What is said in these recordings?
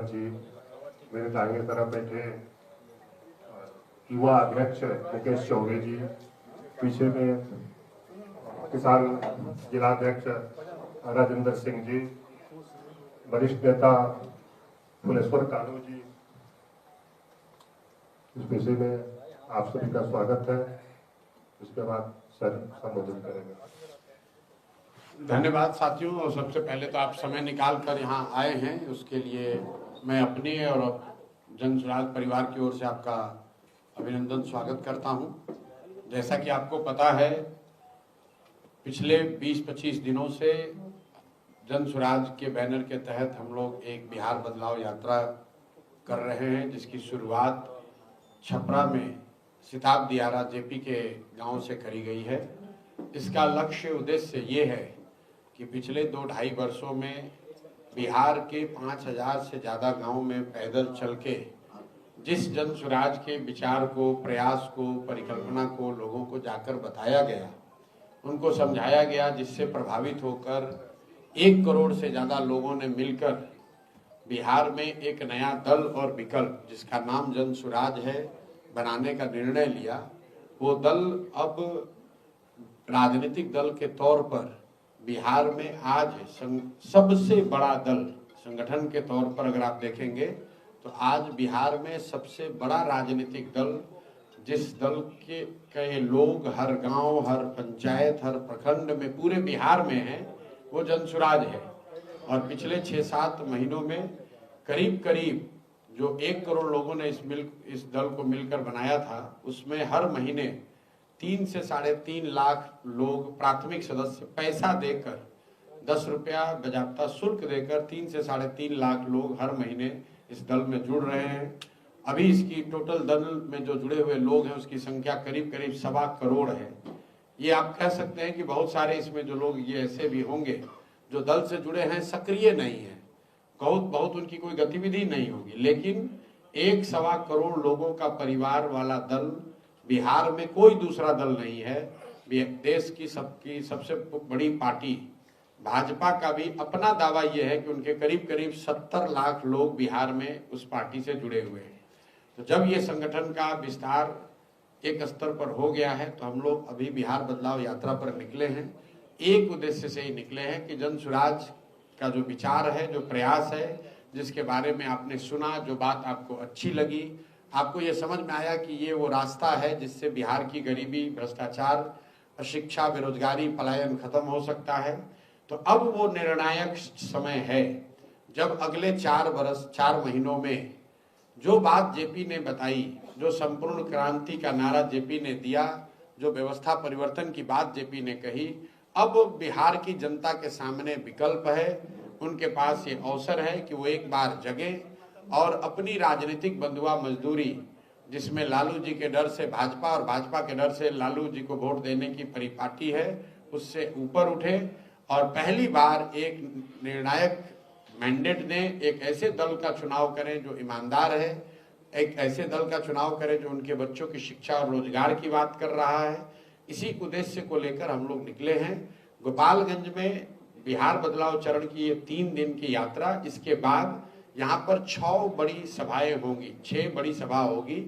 जी, मेरे दाहिने तरफ बैठे युवा अध्यक्ष मुकेश चौबे जी, पीछे में किसान जिलाध्यक्ष राजेंद्र सिंह जी, वरिष्ठ नेता फुलेश्वर कानू जी, इस विषय में आप सभी का स्वागत है। इसके बाद सर संबोधन करेंगे। धन्यवाद साथियों। और सबसे पहले तो आप समय निकाल कर यहाँ आए हैं, उसके लिए मैं अपने और जन स्वराज परिवार की ओर से आपका अभिनंदन स्वागत करता हूँ। जैसा कि आपको पता है, पिछले 20-25 दिनों से जन स्वराज के बैनर के तहत हम लोग एक बिहार बदलाव यात्रा कर रहे हैं, जिसकी शुरुआत छपरा में सिताब दियारा जेपी के गांव से करी गई है। इसका लक्ष्य उद्देश्य ये है कि पिछले 2-2.5 वर्षों में बिहार के 5000 से ज़्यादा गांव में पैदल चल के जिस जन स्वराज के विचार को, प्रयास को, परिकल्पना को लोगों को जाकर बताया गया, उनको समझाया गया, जिससे प्रभावित होकर 1 करोड़ से ज़्यादा लोगों ने मिलकर बिहार में एक नया दल और विकल्प, जिसका नाम जन स्वराज है, बनाने का निर्णय लिया। वो दल अब राजनीतिक दल के तौर पर बिहार में आज सबसे बड़ा दल, संगठन के तौर पर अगर आप देखेंगे तो आज बिहार में सबसे बड़ा राजनीतिक दल, जिस दल के लोग हर गांव, हर पंचायत, हर प्रखंड में, पूरे बिहार में हैं, वो जन स्वराज है। और पिछले 6-7 महीनों में करीब करीब जो 1 करोड़ लोगों ने इस दल को मिलकर बनाया था, उसमें हर महीने 3 से 3.5 लाख लोग प्राथमिक सदस्य पैसा देकर, 10 रुपया बजाबता शुल्क देकर 3 से 3.5 लाख लोग हर महीने इस दल में जुड़ रहे हैं। अभी इसकी टोटल दल में जो जुड़े हुए लोग हैं, उसकी संख्या करीब करीब 1.25 करोड़ है। ये आप कह सकते हैं कि बहुत सारे इसमें जो लोग ये ऐसे भी होंगे जो दल से जुड़े हैं, सक्रिय नहीं है, बहुत उनकी कोई गतिविधि नहीं होगी, लेकिन 1.25 करोड़ लोगों का परिवार वाला दल बिहार में कोई दूसरा दल नहीं है। देश की सबसे बड़ी पार्टी भाजपा का भी अपना दावा यह है कि उनके करीब करीब 70 लाख लोग बिहार में उस पार्टी से जुड़े हुए हैं। तो जब ये संगठन का विस्तार एक स्तर पर हो गया है, तो हम लोग अभी बिहार बदलाव यात्रा पर निकले हैं। एक उद्देश्य से ही निकले हैं कि जन स्वराज का जो विचार है, जो प्रयास है, जिसके बारे में आपने सुना, जो बात आपको अच्छी लगी, आपको ये समझ में आया कि ये वो रास्ता है जिससे बिहार की गरीबी, भ्रष्टाचार, अशिक्षा, बेरोजगारी, पलायन खत्म हो सकता है। तो अब वो निर्णायक समय है जब अगले 4 महीनों में जो बात जेपी ने बताई, जो संपूर्ण क्रांति का नारा जेपी ने दिया, जो व्यवस्था परिवर्तन की बात जेपी ने कही, अब बिहार की जनता के सामने विकल्प है। उनके पास ये अवसर है कि वो एक बार जगे और अपनी राजनीतिक बंधुआ मजदूरी, जिसमें लालू जी के डर से भाजपा और भाजपा के डर से लालू जी को वोट देने की परिपाटी है, उससे ऊपर उठे और पहली बार एक निर्णायक मैंडेट दें, एक ऐसे दल का चुनाव करें जो ईमानदार है, एक ऐसे दल का चुनाव करें जो उनके बच्चों की शिक्षा और रोजगार की बात कर रहा है। इसी उद्देश्य को लेकर हम लोग निकले हैं। गोपालगंज में बिहार बदलाव चरण की ये 3 दिन की यात्रा, इसके बाद यहाँ पर 6 बड़ी सभाएं होंगी, 6 बड़ी सभा होगी।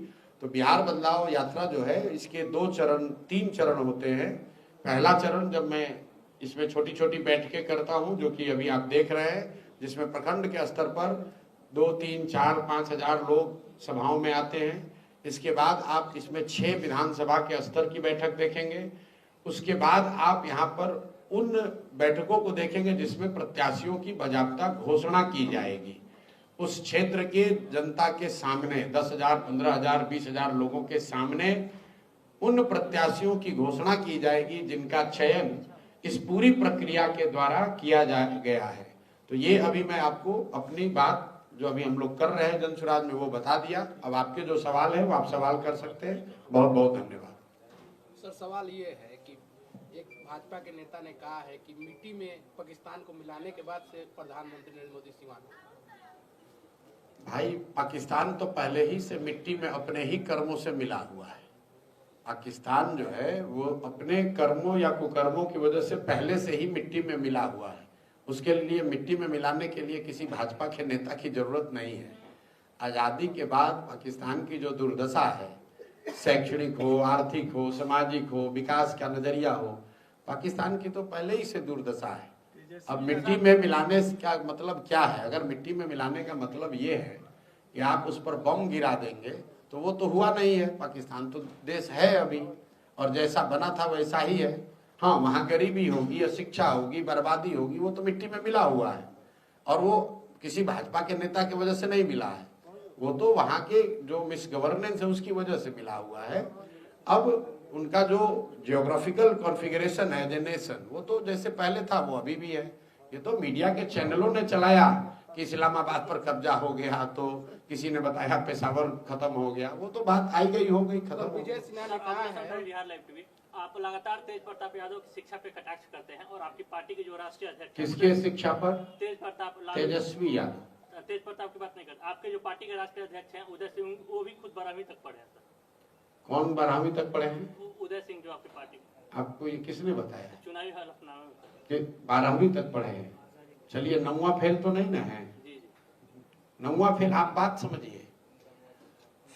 तो बिहार बदलाव यात्रा जो है, इसके 3 चरण होते हैं। पहला चरण जब मैं इसमें छोटी छोटी बैठकें करता हूँ, जो कि अभी आप देख रहे हैं, जिसमें प्रखंड के स्तर पर 2, 3, 4, 5 हजार लोग सभाओं में आते हैं। इसके बाद आप इसमें 6 विधानसभा के स्तर की बैठक देखेंगे। उसके बाद आप यहाँ पर उन बैठकों को देखेंगे जिसमें प्रत्याशियों की बाकायदा घोषणा की जाएगी। उस क्षेत्र के जनता के सामने 10,000, 15,000, 20,000 लोगों के सामने उन प्रत्याशियों की घोषणा की जाएगी जिनका चयन इस पूरी प्रक्रिया के द्वारा किया गया है। तो ये अभी मैं आपको अपनी बात जो अभी हम लोग कर रहे हैं जन स्वराज में, वो बता दिया। अब आपके जो सवाल है वो आप सवाल कर सकते हैं। बहुत बहुत धन्यवाद। सर, सवाल ये है कि एक भाजपा के नेता ने कहा है कि मिट्टी में पाकिस्तान को मिलाने के बाद से प्रधानमंत्री नरेंद्र मोदी सीमांत। भाई, पाकिस्तान तो पहले ही से मिट्टी में अपने ही कर्मों से मिला हुआ है। पाकिस्तान जो है वो अपने कर्मों या कुकर्मों की वजह से पहले से ही मिट्टी में मिला हुआ है। उसके लिए मिट्टी में मिलाने के लिए किसी भाजपा के नेता की जरूरत नहीं है। आज़ादी के बाद पाकिस्तान की जो दुर्दशा है, शैक्षणिक हो, आर्थिक हो, सामाजिक हो, विकास का नजरिया हो, पाकिस्तान की तो पहले ही से दुर्दशा है। अब मिट्टी में मिलाने का मतलब क्या है? अगर मिट्टी में मिलाने का मतलब ये है कि आप उस पर बम गिरा देंगे तो वो तो हुआ नहीं है। पाकिस्तान तो देश है अभी, और जैसा बना था वैसा ही है। हाँ, वहाँ गरीबी होगी, अशिक्षा होगी, बर्बादी होगी, वो तो मिट्टी में मिला हुआ है, और वो किसी भाजपा के नेता की वजह से नहीं मिला है, वो तो वहाँ के जो मिस गवर्नेंस है उसकी वजह से मिला हुआ है। अब उनका जो जियोग्राफिकल कॉन्फ़िगरेशन है द नेशन, वो तो जैसे पहले था वो अभी भी है। ये तो मीडिया के चैनलों ने चलाया कि इस्लामाबाद पर कब्जा हो गया, तो किसी ने बताया पेशावर खत्म हो गया, वो तो बात आई गई हो गई, खत्म हो गई। विजय सिन्हा ने कहा है, बिहार लाइव टीवी, आप लगातार तेज प्रताप यादव की शिक्षा पे कटाक्ष करते हैं और आपकी पार्टी के जो राष्ट्रीय अध्यक्ष किसके शिक्षा पर? तेज प्रताप तेजस्वी यादव। तेज प्रताप की बात नहीं करते, आपके जो पार्टी के राष्ट्रीय अध्यक्ष हैं उदय सिंह, वो भी खुद 12वीं तक पढ़े हैं सर। कौन 12वीं तक पढ़े हैं? उदय सिंह जो आपकी पार्टी में। आपको ये किसने बताया चुनावी हलफनामे में कि 12वीं तक पढ़े हैं? चलिए, 9वां फेल तो नहीं ना है? जी जी, 9वां फेल। आप बात समझिए,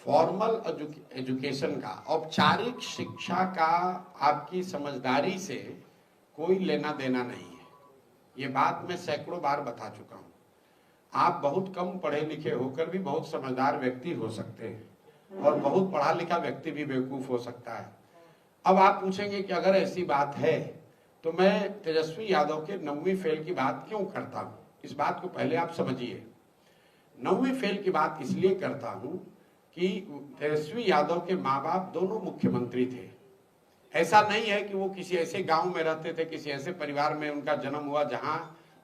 फॉर्मल एजुकेशन का, औपचारिक शिक्षा का आपकी समझदारी से कोई लेना देना नहीं है। ये बात मैं सैकड़ों बार बता चुका हूँ। आप बहुत कम पढ़े लिखे होकर भी बहुत समझदार व्यक्ति हो सकते हैं, और बहुत पढ़ा लिखा व्यक्ति भी बेवकूफ हो सकता है। अब आप पूछेंगे कि अगर ऐसी बात है तो मैं तेजस्वी यादव के 9वीं फेल की बात क्यों करता हूँ? इस बात को पहले आप समझिए। 9वीं फेल की बात इसलिए करता हूँ कि तेजस्वी यादव के माँ बाप दोनों मुख्यमंत्री थे। ऐसा नहीं है कि वो किसी ऐसे गांव में रहते थे, किसी ऐसे परिवार में उनका जन्म हुआ जहां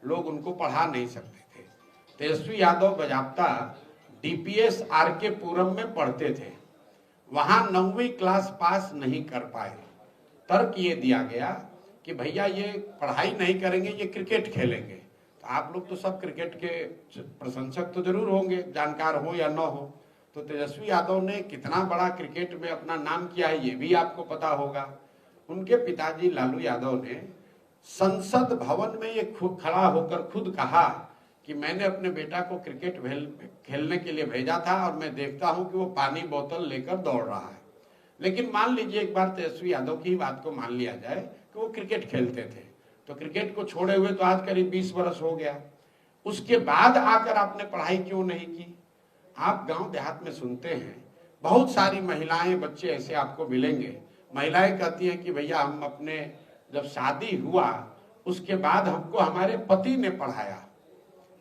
लोग उनको पढ़ा नहीं सकते थे। तेजस्वी यादव बजाप्ता डीपीएस आरके पुरम में पढ़ते थे, वहां 9वीं क्लास पास नहीं कर पाए। तर्क ये दिया गया कि भैया ये पढ़ाई नहीं करेंगे, ये क्रिकेट खेलेंगे। तो आप लोग तो सब क्रिकेट के प्रशंसक तो जरूर होंगे, जानकार हो या न हो। तो तेजस्वी यादव ने कितना बड़ा क्रिकेट में अपना नाम किया है ये भी आपको पता होगा। उनके पिताजी लालू यादव ने संसद भवन में ये खुद खड़ा होकर खुद कहा कि मैंने अपने बेटा को क्रिकेट खेलने के लिए भेजा था और मैं देखता हूं कि वो पानी बोतल लेकर दौड़ रहा है। लेकिन मान लीजिए एक बार तेजस्वी यादव की बात को मान लिया जाए कि वो क्रिकेट खेलते थे, तो क्रिकेट को छोड़े हुए तो आज करीब 20 वर्ष हो गया। उसके बाद आकर आपने पढ़ाई क्यों नहीं की? आप गांव देहात में सुनते हैं, बहुत सारी महिलाएं बच्चे ऐसे आपको मिलेंगे, महिलाएं कहती हैं कि भैया हम अपने जब शादी हुआ उसके बाद हमको हमारे पति ने पढ़ाया,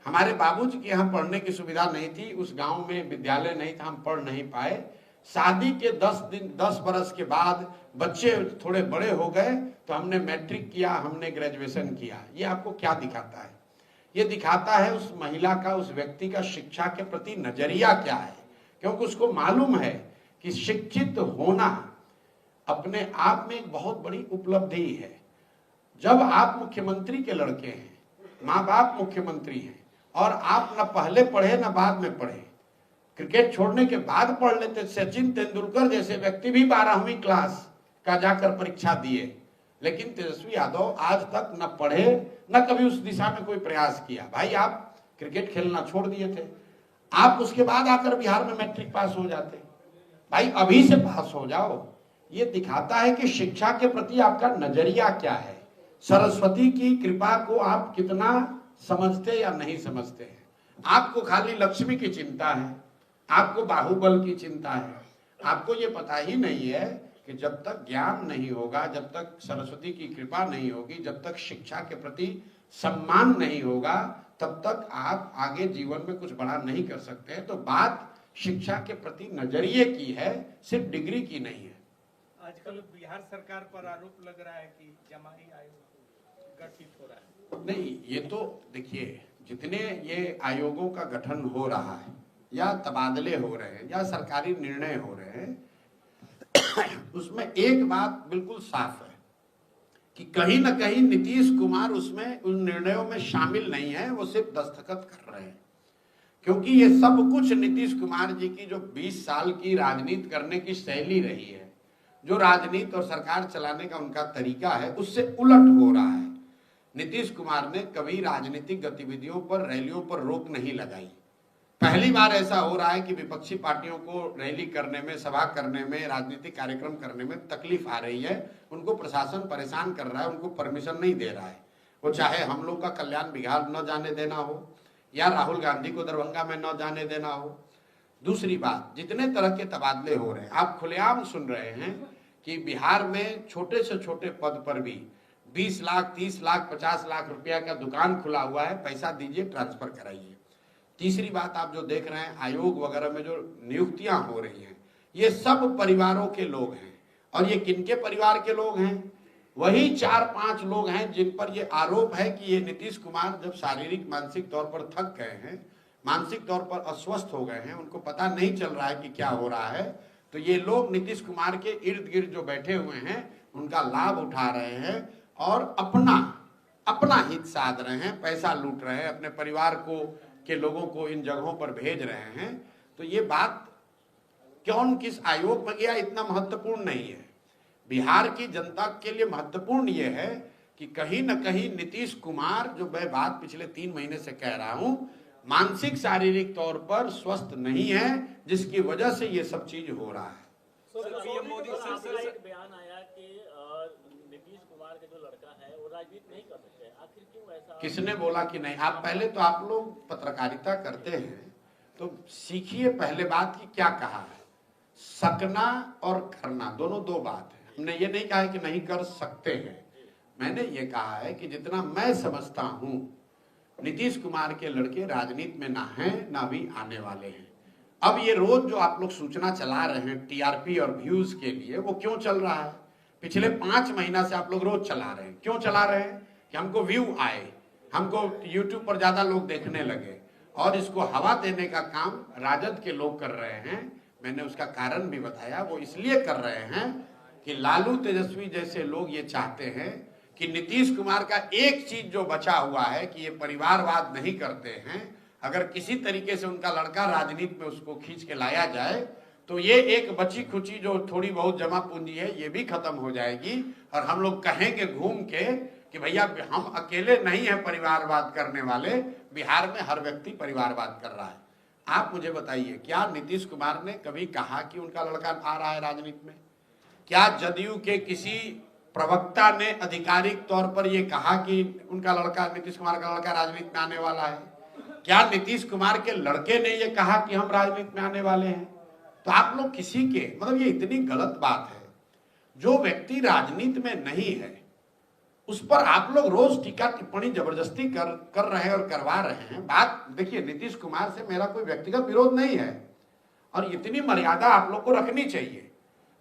हमारे बाबूजी के यहाँ पढ़ने की सुविधा नहीं थी, उस गांव में विद्यालय नहीं था, हम पढ़ नहीं पाए। शादी के 10 बरस के बाद बच्चे थोड़े बड़े हो गए तो हमने मैट्रिक किया, हमने ग्रेजुएशन किया। ये आपको क्या दिखाता है? ये दिखाता है उस महिला का, उस व्यक्ति का शिक्षा के प्रति नजरिया क्या है। क्योंकि उसको मालूम है कि शिक्षित होना अपने आप में एक बहुत बड़ी उपलब्धि है। जब आप मुख्यमंत्री के लड़के हैं, माँ बाप मुख्यमंत्री हैं, और आप न पहले पढ़े न बाद में पढ़े, क्रिकेट छोड़ने के बाद पढ़ लेते। सचिन तेंदुलकर जैसे व्यक्ति भी 12वीं क्लास का जाकर परीक्षा दिए, लेकिन तेजस्वी यादव आज तक न पढ़े न कभी उस दिशा में कोई प्रयास किया। भाई आप क्रिकेट खेलना छोड़ दिए थे, आप उसके बाद आकर बिहार में मैट्रिक पास हो जाते। भाई अभी से पास हो जाओ। ये दिखाता है कि शिक्षा के प्रति आपका नजरिया क्या है, सरस्वती की कृपा को आप कितना समझते या नहीं समझते हैं। आपको खाली लक्ष्मी की चिंता है, आपको बाहुबल की चिंता है। आपको ये पता ही नहीं है कि जब तक ज्ञान नहीं होगा, जब तक सरस्वती की कृपा नहीं होगी, जब तक शिक्षा के प्रति सम्मान नहीं होगा, तब तक आप आगे जीवन में कुछ बड़ा नहीं कर सकते हैं। तो बात शिक्षा के प्रति नजरिए की है, सिर्फ डिग्री की नहीं है। आजकल बिहार सरकार पर आरोप लग रहा है कि जमाई आयोग गठित हो रहा है। नहीं, ये तो देखिए, जितने ये आयोगों का गठन हो रहा है या तबादले हो रहे हैं या सरकारी निर्णय हो रहे हैं, उसमें एक बात बिल्कुल साफ है कि कहीं ना कहीं नीतीश कुमार उसमें उन निर्णयों में शामिल नहीं है, वो सिर्फ दस्तखत कर रहे हैं। क्योंकि ये सब कुछ नीतीश कुमार जी की जो 20 साल की राजनीति करने की शैली रही है, जो राजनीति और सरकार चलाने का उनका तरीका है, उससे उलट हो रहा है। नीतीश कुमार ने कभी राजनीतिक गतिविधियों पर, रैलियों पर रोक नहीं लगाई। पहली बार ऐसा हो रहा है कि विपक्षी पार्टियों को रैली करने में, सभा करने में, राजनीतिक कार्यक्रम करने में तकलीफ आ रही है। उनको प्रशासन परेशान कर रहा है, उनको परमिशन नहीं दे रहा है। वो चाहे हम लोग का कल्याण बिहार न जाने देना हो या राहुल गांधी को दरभंगा में न जाने देना हो। दूसरी बात, जितने तरह के तबादले हो रहे हैं, आप खुलेआम सुन रहे हैं कि बिहार में छोटे से छोटे पद पर भी 20 लाख, 30 लाख, 50 लाख रुपया का दुकान खुला हुआ है, पैसा दीजिए, ट्रांसफर कराइए। तीसरी बात, आप जो देख रहे हैं आयोग वगैरह में जो नियुक्तियां हो रही हैं, ये सब परिवारों के लोग हैं। और ये किनके परिवार के लोग हैं? वही 4-5 लोग हैं जिन पर ये आरोप है कि ये नीतीश कुमार जब शारीरिक मानसिक तौर पर थक गए हैं, मानसिक तौर पर अस्वस्थ हो गए हैं, उनको पता नहीं चल रहा है कि क्या हो रहा है, तो ये लोग नीतीश कुमार के इर्द गिर्द जो बैठे हुए हैं उनका लाभ उठा रहे हैं और अपना हित साध रहे हैं, पैसा लूट रहे हैं, अपने परिवार को के लोगों को इन जगहों पर भेज रहे हैं। तो ये बात कौन किस आयोग में गया इतना महत्वपूर्ण नहीं है। बिहार की जनता के लिए महत्वपूर्ण ये है कि कहीं न कहीं नीतीश कुमार, जो मैं बात पिछले 3 महीने से कह रहा हूं, मानसिक शारीरिक तौर पर स्वस्थ नहीं है, जिसकी वजह से ये सब चीज हो रहा है। पीएम मोदी से एक बयान आया कि नीतीश कुमार का जो लड़का है वो राजनीति नहीं कर सकते, आखिर क्यों ऐसा? किसने बोला कि नहीं? आप पहले तो, आप लोग पत्रकारिता करते हैं तो सीखिए पहले बात की क्या कहा है। सकना और करना दोनों दो बात है। हमने ये नहीं कहा है कि नहीं कर सकते हैं, मैंने ये कहा है कि जितना मैं समझता हूं नीतीश कुमार के लड़के राजनीति में ना हैं ना भी आने वाले हैं। अब ये रोज जो आप लोग सूचना चला रहे हैं टीआरपी और व्यूज के लिए, वो क्यों चल रहा है? पिछले 5 महीना से आप लोग रोज चला रहे हैं। क्यों चला रहे हैं? कि हमको व्यू आए, हमको यूट्यूब पर ज्यादा लोग देखने लगे, और इसको हवा देने का काम राजद के लोग कर रहे हैं। मैंने उसका कारण भी बताया, वो इसलिए कर रहे हैं कि लालू तेजस्वी जैसे लोग ये चाहते हैं कि नीतीश कुमार का एक चीज जो बचा हुआ है कि ये परिवारवाद नहीं करते हैं, अगर किसी तरीके से उनका लड़का राजनीति में उसको खींच के लाया जाए तो ये एक बची खुची जो थोड़ी बहुत जमा पूंजी है ये भी खत्म हो जाएगी, और हम लोग कहेंगे घूम के कि भैया हम अकेले नहीं है परिवारवाद करने वाले, बिहार में हर व्यक्ति परिवारवाद कर रहा है। आप मुझे बताइए, क्या नीतीश कुमार ने कभी कहा कि उनका लड़का आ रहा है राजनीति में? क्या जदयू के किसी प्रवक्ता ने आधिकारिक तौर पर यह कहा कि उनका लड़का, नीतीश कुमार का लड़का राजनीति में आने वाला है? क्या नीतीश कुमार के लड़के ने यह कहा कि हम राजनीति में आने वाले हैं? तो आप लोग किसी के, मतलब ये इतनी गलत बात है। जो व्यक्ति राजनीति में नहीं है उस पर आप लोग रोज टीका टिप्पणी जबरदस्ती कर रहे हैं और करवा रहे हैं। बात देखिए, नीतीश कुमार से मेरा कोई व्यक्तिगत विरोध नहीं है, और इतनी मर्यादा आप लोग को रखनी चाहिए।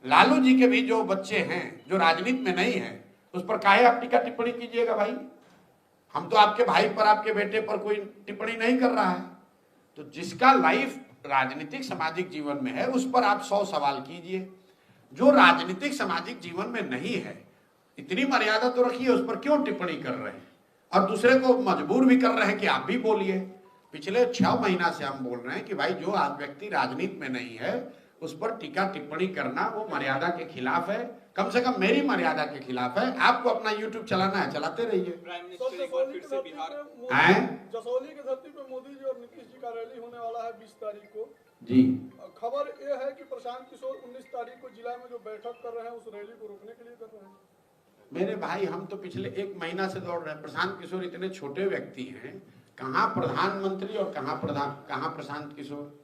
लालू जी के भी जो बच्चे हैं जो राजनीति में नहीं है, उस पर काहे आप टीका टिप्पणी कीजिएगा भाई? हम तो आपके भाई पर, आपके बेटे पर कोई टिप्पणी नहीं कर रहा है। तो जिसका लाइफ राजनीतिक सामाजिक जीवन में है उस पर आप 100 सवाल कीजिए। जो राजनीतिक सामाजिक जीवन में नहीं है, इतनी मर्यादा तो रखिए, उस पर क्यों टिप्पणी कर रहे हैं? और दूसरे को मजबूर भी कर रहे हैं कि आप भी बोलिए। पिछले 6 महीना से हम बोल रहे हैं कि भाई जो आज व्यक्ति राजनीति में नहीं है उस पर टीका टिप्पणी करना वो मर्यादा के खिलाफ है, कम से कम मेरी मर्यादा के खिलाफ है। आपको अपना यूट्यूब चलाना है, चलाते रहिए। जसौली की धरती पे मोदी जी और नीतीश जी का रैली होने वाला है 20 तारीख को जी। खबर यह है कि प्रशांत किशोर 19 तारीख को जिला में जो बैठक कर रहे हैं उस रैली को रोकने के लिए कर रहे हैं। मेरे भाई, हम तो पिछले 1 महीना से दौड़ रहे हैं। प्रशांत किशोर इतने छोटे व्यक्ति हैं, कहाँ प्रधानमंत्री और कहाँ प्रशांत किशोर?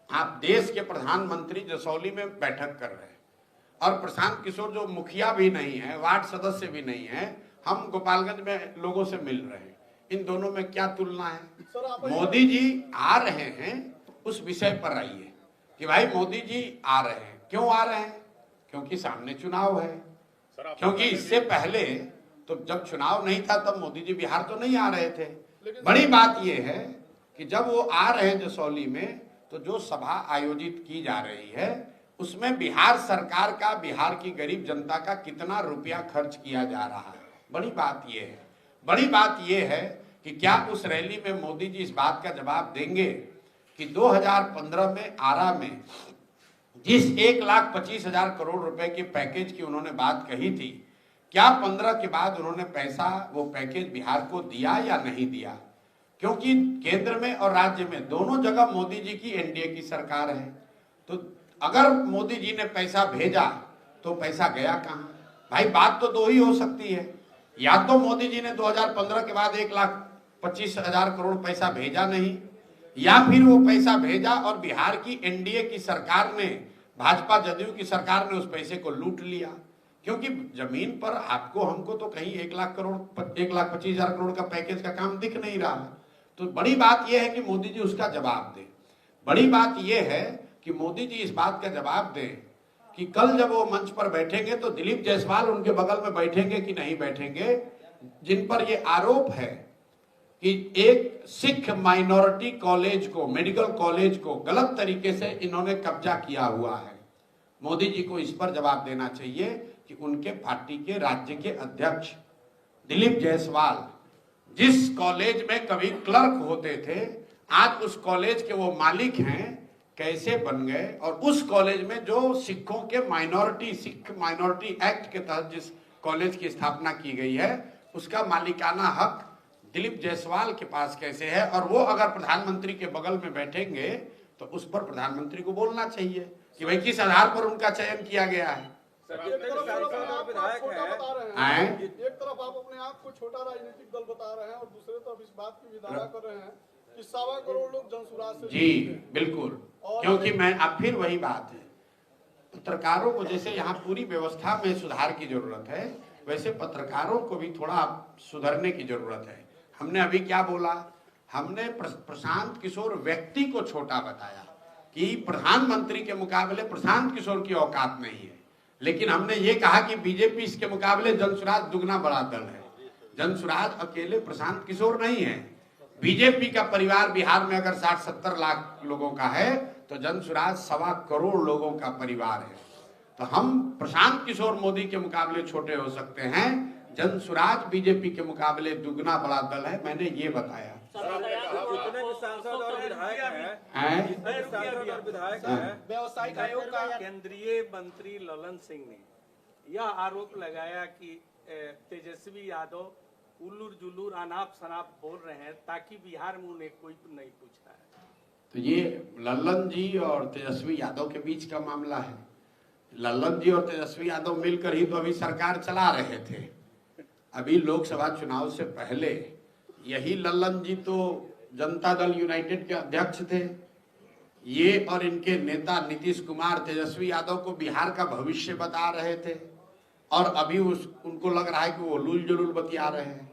आप देश के प्रधानमंत्री जसौली में बैठक कर रहे हैं, और प्रशांत किशोर जो मुखिया भी नहीं है, वार्ड सदस्य भी नहीं है, हम गोपालगंज में लोगों से मिल रहे हैं। इन दोनों में क्या तुलना है? मोदी जी आ रहे हैं, उस विषय पर आइए कि भाई मोदी जी आ रहे हैं। क्यों आ रहे हैं? क्योंकि सामने चुनाव है। क्योंकि इससे पहले तो जब चुनाव नहीं था तब मोदी जी बिहार तो नहीं आ रहे थे। बड़ी बात यह है कि जब वो आ रहे हैं जसौली में, तो जो सभा आयोजित की जा रही है उसमें बिहार सरकार का, बिहार की गरीब जनता का कितना रुपया खर्च किया जा रहा है। बड़ी बात यह है। बड़ी बात यह है कि क्या उस रैली में मोदी जी इस बात का जवाब देंगे कि 2015 में आरा में जिस 1,25,000 करोड़ रुपए के पैकेज की उन्होंने बात कही थी क्या 15 के बाद उन्होंने पैसा, वो पैकेज बिहार को दिया या नहीं दिया? क्योंकि केंद्र में और राज्य में दोनों जगह मोदी जी की एनडीए की सरकार है। तो अगर मोदी जी ने पैसा भेजा तो पैसा गया कहाँ? भाई बात तो दो ही हो सकती है, या तो मोदी जी ने 2015 के बाद 1,25,000 करोड़ पैसा भेजा नहीं, या फिर वो पैसा भेजा और बिहार की एनडीए की सरकार ने, भाजपा जदयू की सरकार ने उस पैसे को लूट लिया। क्योंकि जमीन पर आपको हमको तो कहीं 1,25,000 करोड़ का पैकेज का काम दिख नहीं रहा। तो बड़ी बात यह है कि मोदी जी उसका जवाब दें। बड़ी बात यह है कि मोदी जी इस बात का जवाब दें कि कल जब वो मंच पर बैठेंगे तो दिलीप जायसवाल उनके बगल में बैठेंगे कि नहीं बैठेंगे, जिन पर ये आरोप है कि एक सिख माइनॉरिटी कॉलेज को, मेडिकल कॉलेज को गलत तरीके से इन्होंने कब्जा किया हुआ है। मोदी जी को इस पर जवाब देना चाहिए कि उनके पार्टी के राज्य के अध्यक्ष दिलीप जायसवाल जिस कॉलेज में कभी क्लर्क होते थे, आज उस कॉलेज के वो मालिक हैं, कैसे बन गए? और उस कॉलेज में जो सिखों के सिख माइनॉरिटी एक्ट के तहत जिस कॉलेज की स्थापना की गई है, उसका मालिकाना हक दिलीप जायसवाल के पास कैसे है? और वो अगर प्रधानमंत्री के बगल में बैठेंगे तो उस पर प्रधानमंत्री को बोलना चाहिए कि भाई किस आधार पर उनका चयन किया गया है। एक तरफ आप अपने आप को छोटा राजनीतिक दल बता रहे हैं और दूसरे तरफ इस बात की विधारा कर रहे हैं कि 1.25 करोड़ लोग जनसुराज से जी बिल्कुल, क्योंकि मैं अब फिर वही बात है, पत्रकारों को जैसे यहाँ पूरी व्यवस्था में सुधार की जरूरत है, वैसे पत्रकारों को भी थोड़ा सुधरने की जरूरत है। हमने अभी क्या बोला? हमने प्रशांत किशोर व्यक्ति को छोटा बताया कि प्रधानमंत्री के मुकाबले प्रशांत किशोर की औकात नहीं है, लेकिन हमने ये कहा कि बीजेपी इसके मुकाबले जनसुराज दुगना बड़ा दल है। जनसुराज अकेले प्रशांत किशोर नहीं है। बीजेपी का परिवार बिहार में अगर 60-70 लाख लोगों का है तो जनसुराज 1.25 करोड़ लोगों का परिवार है। तो हम प्रशांत किशोर मोदी के मुकाबले छोटे हो सकते हैं, जनसुराज बीजेपी के मुकाबले दुगना बड़ा दल है। मैंने ये बताया। व्यवसायिक आयोग का केंद्रीय मंत्री ललन सिंह ने यह आरोप लगाया कि तेजस्वी यादव उल्लूर जुल्लूर अनाप शनाप बोल रहे हैं ताकि बिहार में उन्हें कोई नहीं पूछ रहा है। तो ये ललन जी और तेजस्वी यादव के बीच का मामला है। ललन जी और तेजस्वी यादव मिलकर ही तो अभी सरकार चला रहे थे। अभी लोकसभा चुनाव से पहले यही ललन जी तो जनता दल यूनाइटेड के अध्यक्ष थे। ये और इनके नेता नीतीश कुमार तेजस्वी यादव को बिहार का भविष्य बता रहे थे, और अभी उनको लग रहा है कि वो लूल जुलूल बतिया रहे हैं।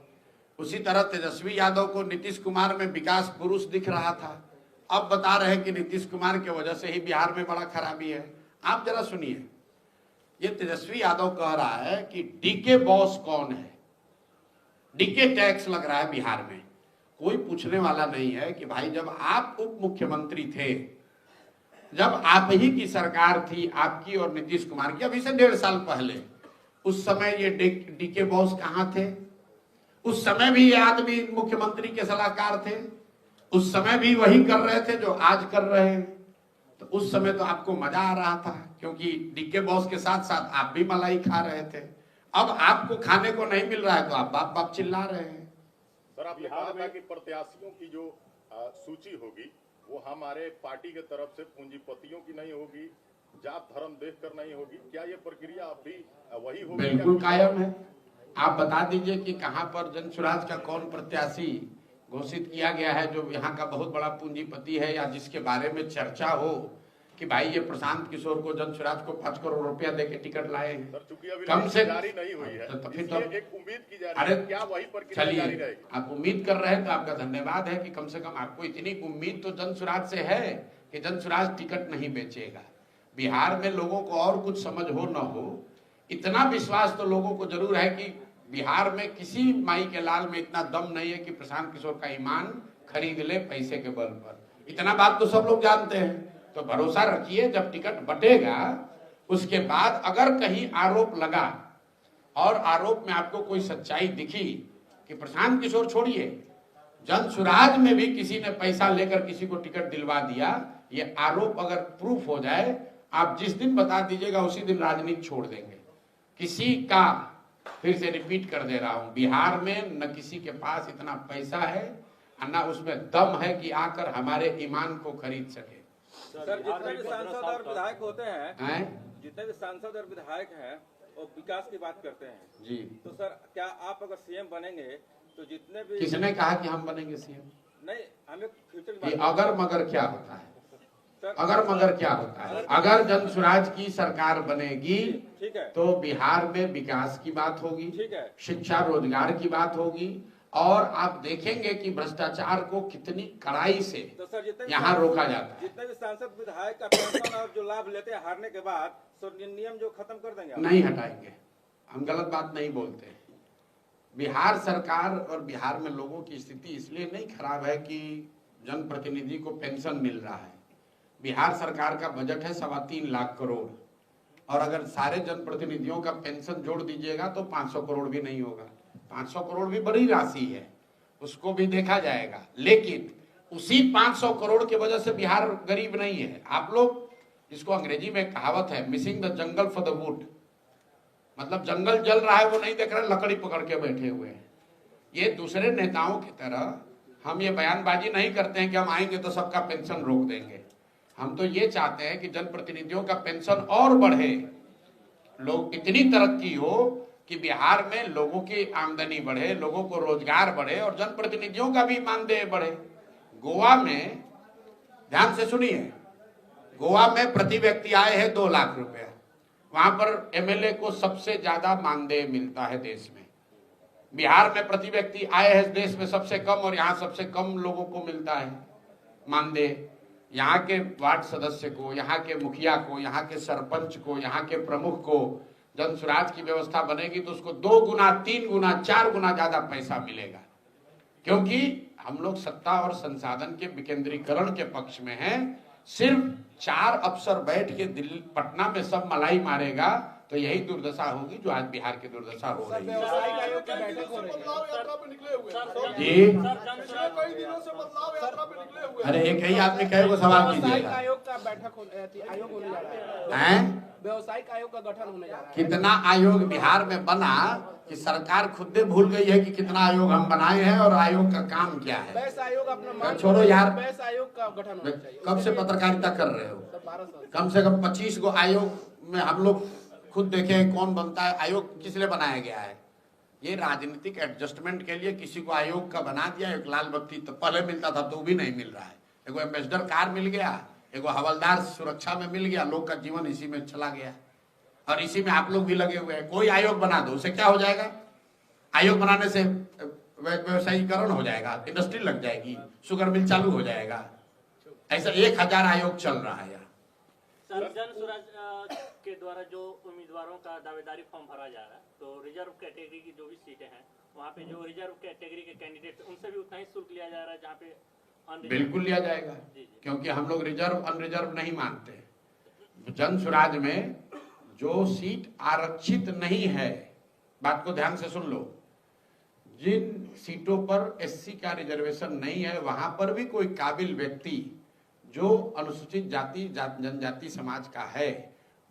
उसी तरह तेजस्वी यादव को नीतीश कुमार में विकास पुरुष दिख रहा था, अब बता रहे हैं कि नीतीश कुमार की वजह से ही बिहार में बड़ा खराबी है। आप जरा सुनिए, ये तेजस्वी यादव कह रहा है कि डीके बॉस कौन है, डीके टैक्स लग रहा है बिहार में। कोई पूछने वाला नहीं है कि भाई जब आप उप मुख्यमंत्री थे, जब आप ही की सरकार थी, आपकी और नीतीश कुमार की, अभी से 1.5 साल पहले, उस समय ये डीके बॉस कहाँ थे? उस समय भी ये आदमी मुख्यमंत्री के सलाहकार थे, उस समय भी वही कर रहे थे जो आज कर रहे हैं। तो उस समय तो आपको मजा आ रहा था, क्योंकि डीके बॉस के साथ साथ आप भी मलाई खा रहे थे। अब आपको खाने को नहीं मिल रहा है तो आप बाप बाप चिल्ला रहे हैं। सर, आपने कहा था कि प्रत्याशियों की जो सूची होगी वो हमारे पार्टी के तरफ से पूंजीपतियों की नहीं होगी, जात धर्म देखकर नहीं होगी। क्या ये प्रक्रिया अब भी वही होगी? बिल्कुल कायम है। आप बता दीजिए कि कहां पर जनसुराज का कौन प्रत्याशी घोषित किया गया है जो यहाँ का बहुत बड़ा पूंजीपति है, या जिसके बारे में चर्चा हो कि भाई ये प्रशांत किशोर को जनसुराज को 5 करोड़ रुपया देके टिकट लाए हैं। कम से जारी नहीं हुई है, तो फिर तो एक उम्मीद की जा रही है, क्या वही प्रक्रिया जारी रहेगी? आप उम्मीद कर रहे हैं तो आपका धन्यवाद है कि कम से कम आपको इतनी उम्मीद तो जनसुराज से है कि जनसुराज टिकट नहीं बेचेगा। बिहार में लोगों को और कुछ समझ हो न हो, इतना विश्वास तो लोगों को जरूर है कि बिहार में किसी माई के लाल में इतना दम नहीं है कि प्रशांत किशोर का ईमान खरीद ले पैसे के बल पर। इतना बात तो सब लोग जानते हैं। तो भरोसा रखिए, जब टिकट बटेगा उसके बाद अगर कहीं आरोप लगा और आरोप में आपको कोई सच्चाई दिखी कि प्रशांत किशोर छोड़िए, जनसुराज में भी किसी ने पैसा लेकर किसी को टिकट दिलवा दिया, ये आरोप अगर प्रूफ हो जाए, आप जिस दिन बता दीजिएगा उसी दिन राजनीति छोड़ देंगे। किसी का फिर से रिपीट कर दे रहा हूं, बिहार में न किसी के पास इतना पैसा है और न उसमें दम है कि आकर हमारे ईमान को खरीद सके। सर, जितने भी सांसद और विधायक होते हैं, जितने भी सांसद और विधायक हैं वो विकास की बात करते हैं जी, तो सर क्या आप अगर सीएम बनेंगे तो जितने भी, किसने कहा कि हम बनेंगे सीएम? नहीं, हमें फ्यूचर ये अगर मगर क्या होता है? सर, अगर मगर क्या होता है? अगर जन स्वराज की सरकार बनेगी ठीक है, तो बिहार में विकास की बात होगी, ठीक है, शिक्षा रोजगार की बात होगी, और आप देखेंगे कि भ्रष्टाचार को कितनी कड़ाई से तो सर जितने यहाँ रोका जाता है। जितने भी सांसद विधायक का पेंशन और जो लाभ लेते हैं हारने के बाद, तो नियम जो खत्म कर देंगे आप? नहीं हटाएंगे, हम गलत बात नहीं बोलते। बिहार सरकार और बिहार में लोगों की स्थिति इसलिए नहीं खराब है कि जनप्रतिनिधि को पेंशन मिल रहा है। बिहार सरकार का बजट है 3.25 लाख करोड़, और अगर सारे जनप्रतिनिधियों का पेंशन जोड़ दीजिएगा तो 500 करोड़ भी नहीं होगा। 500 करोड़ भी बड़ी राशि है, उसको भी देखा जाएगा, लेकिन उसी 500 करोड़ की वजह से बिहार गरीब नहीं है। आप लोग, इसको अंग्रेजी में कहावत है, missing the jungle for the wood, मतलब जंगल जल रहा है वो नहीं देख रहे, लकड़ी पकड़ के बैठे हुए हैं। ये दूसरे नेताओं की तरह हम ये बयानबाजी नहीं करते हैं कि हम आएंगे तो सबका पेंशन रोक देंगे। हम तो ये चाहते हैं कि जनप्रतिनिधियों का पेंशन और बढ़े, लोग इतनी तरक्की हो कि बिहार में लोगों की आमदनी बढ़े, लोगों को रोजगार बढ़े और जनप्रतिनिधियों का भी मानदेय बढ़े। गोवा में, ध्यान से सुनिए, गोवा में प्रति व्यक्ति आय है 2 लाख रुपया, वहां पर एमएलए को सबसे ज्यादा मानदेय मिलता है देश में। बिहार में प्रति व्यक्ति आय है देश में सबसे कम, और यहाँ सबसे कम लोगों को मिलता है मानदेय। यहाँ के वार्ड सदस्य को, यहाँ के मुखिया को, यहाँ के सरपंच को, यहाँ के प्रमुख को जन स्वराज की व्यवस्था बनेगी तो उसको 2 गुना, 3 गुना, 4 गुना ज्यादा पैसा मिलेगा, क्योंकि हम लोग सत्ता और संसाधन के विकेंद्रीकरण के पक्ष में हैं। सिर्फ 4 अफसर बैठ के दिल्ली पटना में सब मलाई मारेगा तो यही दुर्दशा होगी जो आज बिहार की दुर्दशा हो रही है। व्यवसायिक आयोग की बैठक हो रही है बदलाव यात्रा पे निकले हुए हैं। जी, पिछले कई दिनों से बदलाव यात्रा पे निकले हुए हैं। अरे एक ही आदमी कहे को सवाल व्यवसायिक कीजिएगा। आयोग का बैठक आयोग होने जा रहा हैं? व्यवसायिक आयोग का गठन होने जा रहा है। कितना आयोग बिहार में बना कि सरकार खुद ही भूल गई है कि कितना आयोग हम बनाए हैं और आयोग का काम क्या है। बैस आयोग अपना मान, छोड़ो यार, बैस आयोग का गठन होना चाहिए। कब से पत्रकारिता कर रहे हो? 12 साल कम से कम 25 गो आयोग में हम लोग खुद देखे कौन बनता है। आयोग किस लिए बनाया गया है? ये राजनीतिक एडजस्टमेंट के लिए किसी को आयोग का बना दिया। एक लाल बत्ती तो पहले मिलता था तो भी नहीं मिल रहा है, एगो एम्बेसडर कार मिल गया, एगो हवलदार सुरक्षा में मिल गया, लोग का जीवन इसी में चला गया और इसी में आप लोग भी लगे हुए हैं। कोई आयोग बना दो, उससे क्या हो जाएगा? आयोग बनाने से व्यवसायीकरण हो जाएगा, इंडस्ट्री लग जाएगी, शुगर मिल चालू हो जाएगा। ऐसा 1000 आयोग चल रहा है। जन स्वराज के द्वारा जो उम्मीदवारों का दावेदारी फॉर्म भरा जा रहा है, तो रिजर्व कैटेगरी की जो भी सीटें हैं वहाँ पे जो रिजर्व कैटेगरी के कैंडिडेट उनसे भी उतना ही शुल्क लिया जा रहा है जहाँ पे बिल्कुल लिया जाएगा, क्योंकि हम लोग रिजर्व अनरिजर्व नहीं मानते। जन स्वराज में जो सीट आरक्षित नहीं है, बात को ध्यान से सुन लो, जिन सीटों पर एससी का रिजर्वेशन नहीं है वहां पर भी कोई काबिल व्यक्ति जो अनुसूचित जाति जनजाति समाज का है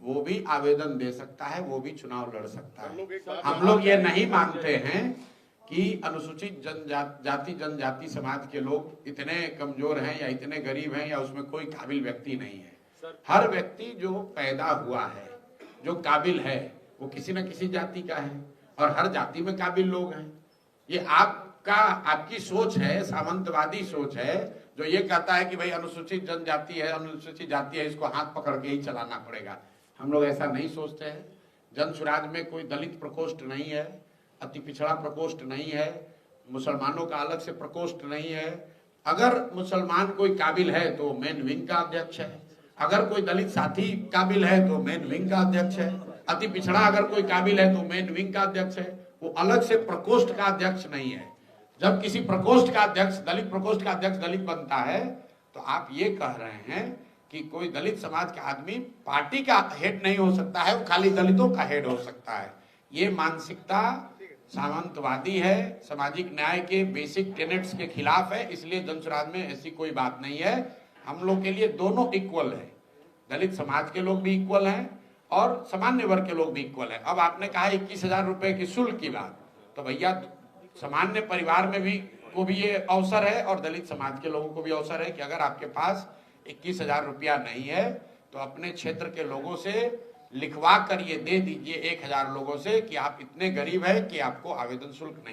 वो भी आवेदन दे सकता है, वो भी चुनाव लड़ सकता है। हम लोग ये नहीं मानते हैं कि अनुसूचित जाति जनजाति समाज के लोग इतने कमजोर हैं या इतने गरीब हैं या उसमें कोई काबिल व्यक्ति नहीं है। हर व्यक्ति जो पैदा हुआ है, जो काबिल है, वो किसी न किसी जाति का है और हर जाति में काबिल लोग हैं। ये आपकी सोच है, सामंतवादी सोच है, जो ये कहता है कि भाई अनुसूचित जनजाति है, अनुसूचित जाति है, इसको हाथ पकड़ के ही चलाना पड़ेगा। हम लोग ऐसा नहीं सोचते हैं। जन स्वराज में कोई दलित प्रकोष्ठ नहीं है, अति पिछड़ा प्रकोष्ठ नहीं है, मुसलमानों का अलग से प्रकोष्ठ नहीं है। अगर मुसलमान कोई काबिल है तो मेन विंग का अध्यक्ष है, अगर कोई दलित साथी काबिल है तो मेन विंग का अध्यक्ष है, अति पिछड़ा अगर कोई काबिल है तो मेन विंग का अध्यक्ष है। वो अलग से प्रकोष्ठ का अध्यक्ष नहीं है। जब किसी प्रकोष्ठ का अध्यक्ष, दलित प्रकोष्ठ का अध्यक्ष दलित बनता है तो आप ये कह रहे हैं कि कोई दलित समाज का आदमी पार्टी का हेड नहीं हो सकता है, वो खाली दलितों का हेड हो सकता है। ये मानसिकता सामंतवादी है, सामाजिक न्याय के बेसिक टेनेट्स के खिलाफ है। इसलिए जन स्वराज में ऐसी कोई बात नहीं है। हम लोग के लिए दोनों इक्वल है, दलित समाज के लोग भी इक्वल हैं और सामान्य वर्ग के लोग भी इक्वल है। अब आपने कहा 21,000 रुपए की शुल्क की बात, तो भैया सामान्य परिवार में भी को भी ये अवसर है और दलित समाज के लोगों को भी अवसर है कि अगर आपके पास 21,000 रुपया नहीं है तो अपने क्षेत्र के लोगों से लिखवा कर ये दे दीजिए 1,000 लोगों से कि आप इतने गरीब है कि आपको आवेदन शुल्क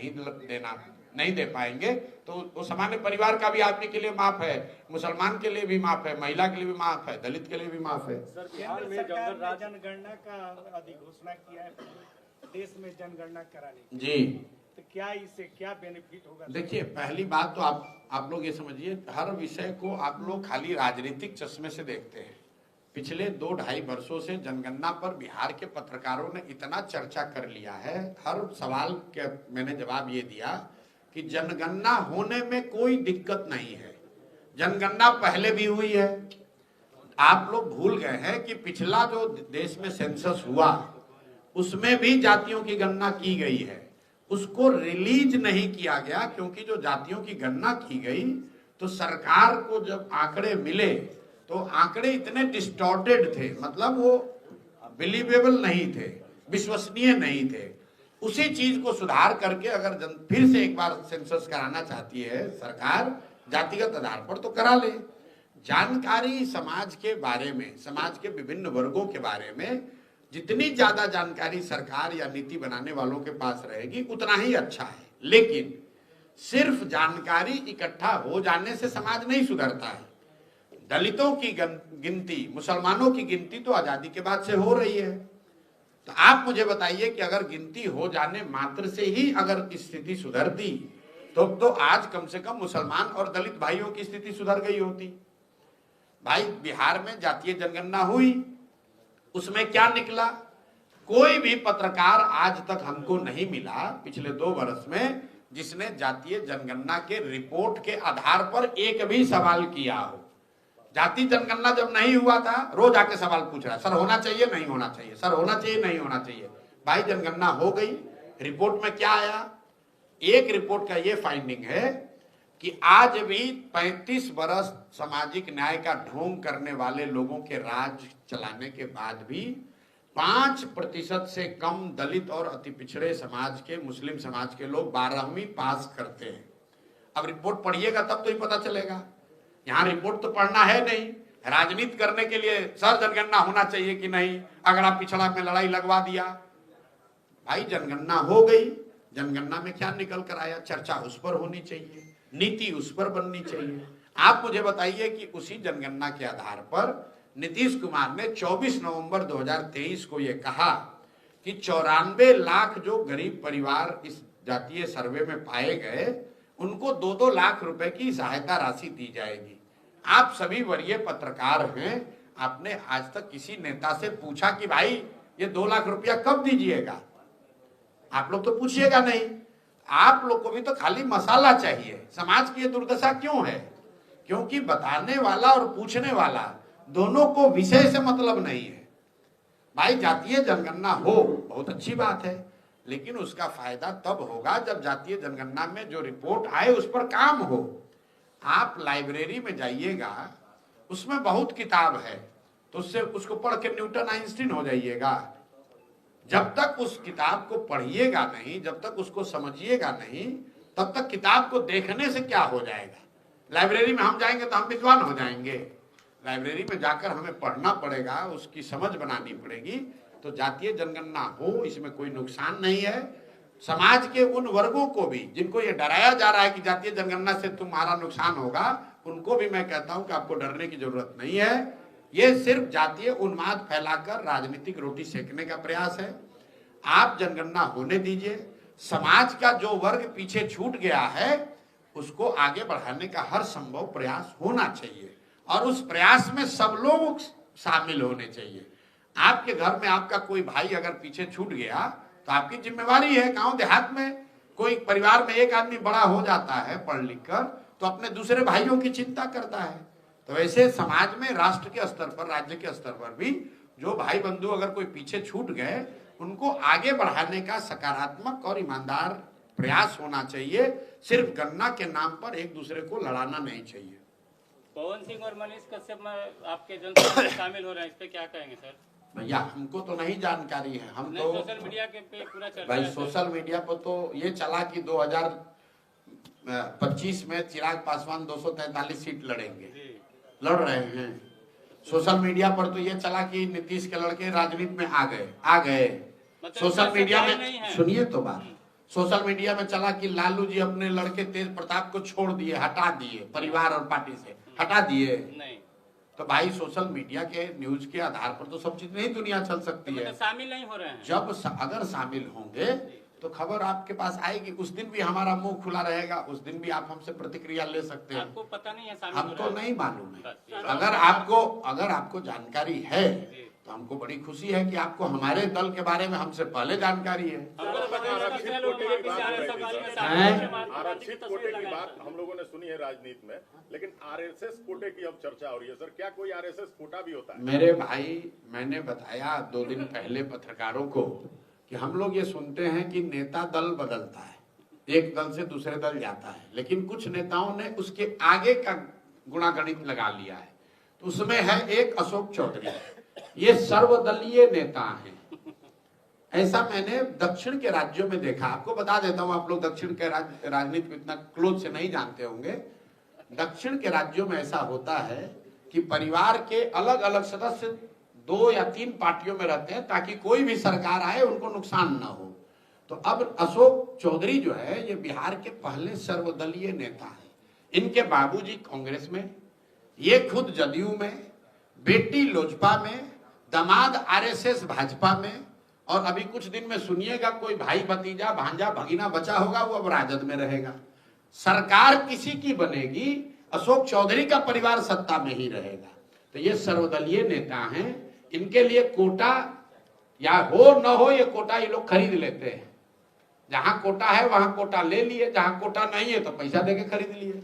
नहीं दे पाएंगे। तो वो सामान्य परिवार का भी आदमी के लिए माफ है, मुसलमान के लिए भी माफ है, महिला के लिए भी माफ है, दलित के लिए भी माफ है। बिहार में जनगणना का अधिघोषणा किया है, देश में जनगणना कराने की। जी, तो क्या इससे क्या बेनिफिट होगा? देखिए, पहली बात तो आप लोग ये समझिए, हर विषय को आप लोग खाली राजनीतिक चश्मे से देखते हैं। पिछले 2-2.5 वर्षों से जनगणना पर बिहार के पत्रकारों ने इतना चर्चा कर लिया है, हर सवाल के मैंने जवाब ये दिया कि जनगणना होने में कोई दिक्कत नहीं है। जनगणना पहले भी हुई है। आप लोग भूल गए हैं कि पिछला जो देश में सेंसस हुआ उसमें भी जातियों की गणना की गई है, उसको रिलीज नहीं किया गया क्योंकि जो जातियों की गणना की गई तो सरकार को जब आंकड़े मिले तो आंकड़े इतने डिस्टॉर्टेड थे, मतलब वो बिलीवेबल नहीं थे, विश्वसनीय नहीं थे। उसी चीज को सुधार करके अगर फिर से एक बार सेंसस कराना चाहती है सरकार जातिगत आधार पर तो करा ले। जानकारी समाज के बारे में, समाज के विभिन्न वर्गों के बारे में जितनी ज्यादा जानकारी सरकार या नीति बनाने वालों के पास रहेगी उतना ही अच्छा है। लेकिन सिर्फ जानकारी इकट्ठा हो जाने से समाज नहीं सुधरता है। दलितों की गिनती, मुसलमानों की गिनती तो आजादी के बाद से हो रही है। तो आप मुझे बताइए कि अगर गिनती हो जाने मात्र से ही अगर स्थिति सुधरती तो आज कम से कम मुसलमान और दलित भाइयों की स्थिति सुधर गई होती। भाई, बिहार में जातीय जनगणना हुई, उसमें क्या निकला? कोई भी पत्रकार आज तक हमको नहीं मिला पिछले 2 वर्ष में जिसने जातीय जनगणना के रिपोर्ट के आधार पर एक भी सवाल किया हो। जाति जनगणना जब नहीं हुआ था रोज आके सवाल पूछ रहा है, सर होना चाहिए नहीं होना चाहिए, सर होना चाहिए नहीं होना चाहिए। भाई, जनगणना हो गई, रिपोर्ट में क्या आया? एक रिपोर्ट का ये फाइंडिंग है कि आज भी 35 वर्ष सामाजिक न्याय का ढोंग करने वाले लोगों के राज चलाने के बाद भी 5% से कम दलित और अति पिछड़े समाज के, मुस्लिम समाज के लोग 12वीं पास करते हैं। अब रिपोर्ट पढ़िएगा तब तो ही पता चलेगा। यहाँ रिपोर्ट तो पढ़ना है नहीं, राजनीति करने के लिए सर जनगणना होना चाहिए कि नहीं, अगर आप पिछड़ा में लड़ाई लगवा दिया। भाई, जनगणना हो गई, जनगणना में क्या निकल कर आया? चर्चा उस पर होनी चाहिए, नीति उस पर बननी चाहिए। आप मुझे बताइए कि उसी जनगणना के आधार पर नीतीश कुमार ने 24 नवंबर 2023 को यह कहा कि 94 लाख जो गरीब परिवार इस जातीय सर्वे में पाए गए उनको 2-2 लाख रुपए की सहायता राशि दी जाएगी। आप सभी वरीय पत्रकार हैं, आपने आज तक किसी नेता से पूछा कि भाई ये 2 लाख रुपया कब दीजिएगा? आप लोग तो पूछिएगा नहीं। आप लोग को भी तो खाली मसाला चाहिए। समाज की ये दुर्दशा क्यों है? क्योंकि बताने वाला और पूछने वाला दोनों को विषय से मतलब नहीं है। भाई, जातीय जनगणना हो बहुत अच्छी बात है, लेकिन उसका फायदा तब होगा जब जातीय जनगणना में जो रिपोर्ट आए उस पर काम हो। आप लाइब्रेरी में जाइएगा, उसमें बहुत किताब है, तो उसको पढ़ के न्यूटन आइंस्टीन हो जाइएगा। जब तक उस किताब को पढ़िएगा नहीं, जब तक उसको समझिएगा नहीं, तब तक किताब को देखने से क्या हो जाएगा? लाइब्रेरी में हम जाएंगे तो हम विद्वान हो जाएंगे। लाइब्रेरी में जाकर हमें पढ़ना पड़ेगा, उसकी समझ बनानी पड़ेगी। तो जातीय जनगणना हो, इसमें कोई नुकसान नहीं है। समाज के उन वर्गों को भी जिनको ये डराया जा रहा है कि जातीय जनगणना से तुम्हारा नुकसान होगा, उनको भी मैं कहता हूं कि आपको डरने की जरूरत नहीं है। ये सिर्फ जातीय उन्माद फैलाकर राजनीतिक रोटी सेकने का प्रयास है। आप जनगणना होने दीजिए। समाज का जो वर्ग पीछे छूट गया है उसको आगे बढ़ाने का हर संभव प्रयास होना चाहिए और उस प्रयास में सब लोग शामिल होने चाहिए। आपके घर में आपका कोई भाई अगर पीछे छूट गया तो आपकी जिम्मेवारी है। गांव देहात में कोई परिवार में एक आदमी बड़ा हो जाता है पढ़ लिख कर, तो अपने दूसरे भाइयों की चिंता करता है। तो वैसे समाज में, राष्ट्र के स्तर पर, राज्य के स्तर पर भी जो भाई बंधु अगर कोई पीछे छूट गए उनको आगे बढ़ाने का सकारात्मक और ईमानदार प्रयास होना चाहिए। सिर्फ गणना के नाम पर एक दूसरे को लड़ाना नहीं चाहिए। पवन सिंह और मनीष कश्यप में आपके जनसभा में शामिल हो रहे हैं, इस पे क्या कहेंगे सर? भैया हमको तो नहीं जानकारी है, हम तो सोशल मीडिया के पे पूरा चर्चा भाई है। सोशल मीडिया पर तो ये चला कि 2025 में चिराग पासवान 243 सीट लड़ेंगे, लड़ रहे हैं। सोशल मीडिया पर तो ये चला कि नीतीश के लड़के राजनीति में आ गए। सोशल मीडिया में सुनिए तो बात, सोशल मीडिया में चला कि लालू जी अपने लड़के तेज प्रताप को छोड़ दिए, हटा दिए, परिवार और पार्टी से हटा दिए। नहीं तो भाई सोशल मीडिया के न्यूज के आधार पर तो सब चीज नहीं दुनिया चल सकती है। शामिल नहीं हो रहे हैं। अगर शामिल होंगे तो खबर आपके पास आएगी, उस दिन भी हमारा मुंह खुला रहेगा, उस दिन भी आप हमसे प्रतिक्रिया ले सकते हैं। आपको पता नहीं है शामिल हमको नहीं मालूम है। बस। अगर आपको जानकारी है तो हमको बड़ी खुशी है कि आपको हमारे दल के बारे में हमसे पहले जानकारी है। आरक्षित कोटे की बात हम लोगों ने सुनी है राजनीति में, लेकिन आरएसएस कोटे की अब चर्चा हो रही है सर, क्या कोई आरएसएस कोटा भी होता है? मेरे भाई, मैंने बताया 2 दिन पहले पत्रकारों को कि हम लोग ये सुनते हैं कि नेता दल बदलता है, एक दल से दूसरे दल जाता है, लेकिन कुछ नेताओं ने उसके आगे का गुणागणित लगा लिया है। तो उसमें है एक अशोक चौधरी, ये सर्वदलीय नेता हैं। ऐसा मैंने दक्षिण के राज्यों में देखा। आपको बता देता हूं, आप लोग दक्षिण के राजनीति को इतना क्लोज से नहीं जानते होंगे। दक्षिण के राज्यों में ऐसा होता है कि परिवार के अलग अलग सदस्य 2 या 3 पार्टियों में रहते हैं ताकि कोई भी सरकार आए उनको नुकसान ना हो। तो अब अशोक चौधरी जो है ये बिहार के पहले सर्वदलीय नेता हैं। इनके बाबूजी कांग्रेस में, ये खुद जदयू में, बेटी लोजपा में, दामाद आरएसएस भाजपा में, और अभी कुछ दिन में सुनिएगा कोई भाई भतीजा भांजा भगीना बचा होगा वो अब राजद में रहेगा। सरकार किसी की बनेगी, अशोक चौधरी का परिवार सत्ता में ही रहेगा। तो ये सर्वदलीय नेता हैं, इनके लिए कोटा या हो न हो ये कोटा ये लोग खरीद लेते हैं। जहां कोटा है वहां कोटा ले लिए, जहां कोटा नहीं है तो पैसा देके खरीद लिए।